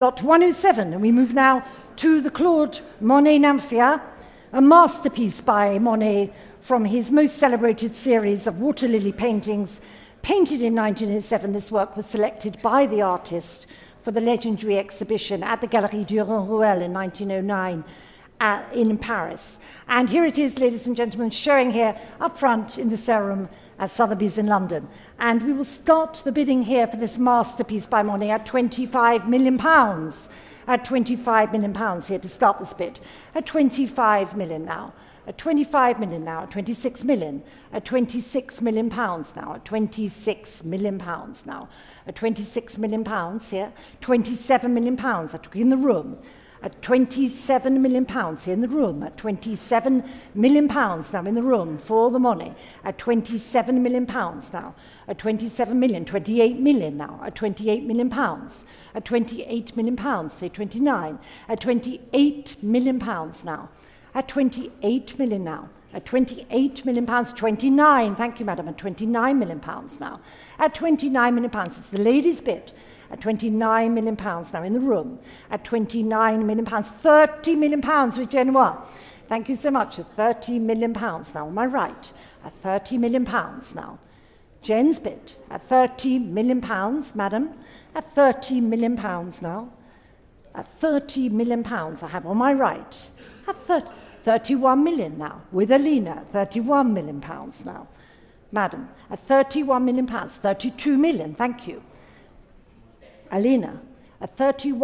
Lot 107, and we move now to the Claude Monet Nymphéas, a masterpiece by Monet from his most celebrated series of Waterlily paintings. Painted in 1907, this work was selected by the artist for the legendary exhibition at the Galerie Durand-Ruel in 1909 in Paris. And here it is, ladies and gentlemen, showing here up front in the sale room at Sotheby's in London. And we will start the bidding here for this masterpiece by Monet at £25 million. At £25 million here to start this bid. At 25 million now. At 25 million now. At 26 million. At 26 million pounds now. At 26 million pounds now. At 26 million pounds here. 27 million pounds. I took in the room. At 27 million pounds here in the room. At 27 million pounds now in the room for the Monet. At 27 million pounds now. At 27 million, 28 million now. At 28 million pounds. At 28 million pounds, say 29. At 28 million pounds now. At 28 million now. At 28 million pounds, 29. Thank you, madam. At 29 million pounds now. At 29 million pounds, it's the ladies' bid. At 29 million pounds now in the room. At 29 million pounds, 30 million pounds with Genoa. Thank you so much. At 30 million pounds now on my right. At 30 million pounds now. Jen's bid. At 30 million pounds, madam. At 30 million pounds now. At 30 million pounds I have on my right. At 31 million now with Helena. 31 million pounds now. Madam, at 31 million pounds, 32 million, thank you. Helena, at 32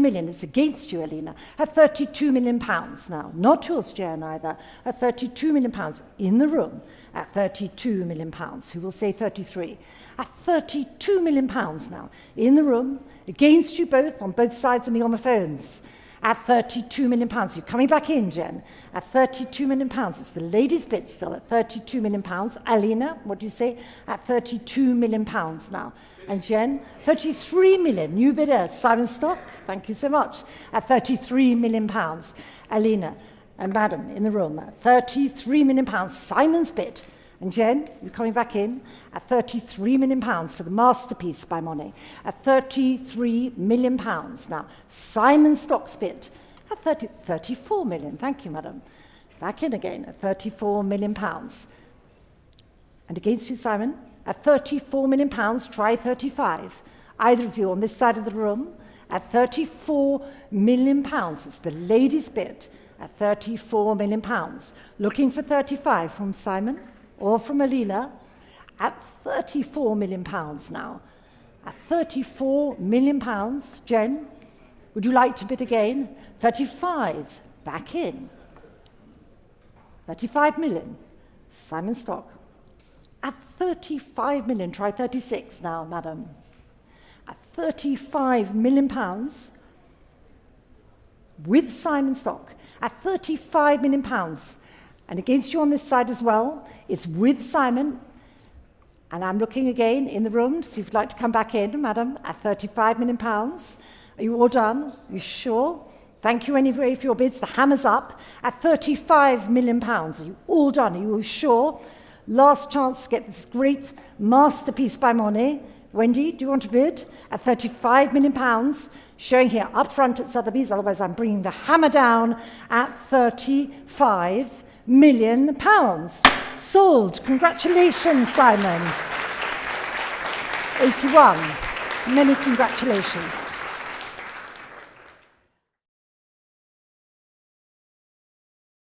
million, it's against you, Helena, at 32 million pounds now, not yours, Jan, either, at 32 million pounds in the room, at 32 million pounds, who will say 33, at 32 million pounds now, in the room, against you both, on both sides of me on the phones, at 32 million pounds. You're coming back in, Jen. At 32 million pounds. It's the ladies' bid still at 32 million pounds. Alina, what do you say? At 32 million pounds now. And Jen, 33 million. New bidder, Simon Stock. Thank you so much. At 33 million pounds. Alina and madam in the room. At 33 million pounds. Simon's bid. And Jen, you're coming back in at 33 million pounds for the masterpiece by Monet. At 33 million pounds. Now, Simon Stock's bid at 34 million. Thank you, madam. Back in again at 34 million pounds. And against you, Simon, at 34 million pounds, try 35. Either of you on this side of the room at 34 million pounds. It's the ladies' bid at 34 million pounds. Looking for 35 from Simon. Or from Helena, at 34 million pounds now. At 34 million pounds, Jen, would you like to bid again? 35, back in. 35 million, Simon Stock. At 35 million, try 36 now, madam. At 35 million pounds, with Simon Stock. At 35 million pounds, and against you on this side as well, it's with Simon. And I'm looking again in the room to see if you'd like to come back in, madam, at 35 million pounds. Are you all done? Are you sure? Thank you anyway for your bids. The hammer's up at 35 million pounds. Are you all done? Are you all sure? Last chance to get this great masterpiece by Monet. Wendy, do you want to bid? At 35 million pounds, showing here up front at Sotheby's, otherwise I'm bringing the hammer down at 35 million pounds. Sold. Congratulations, Simon. 81. Many congratulations.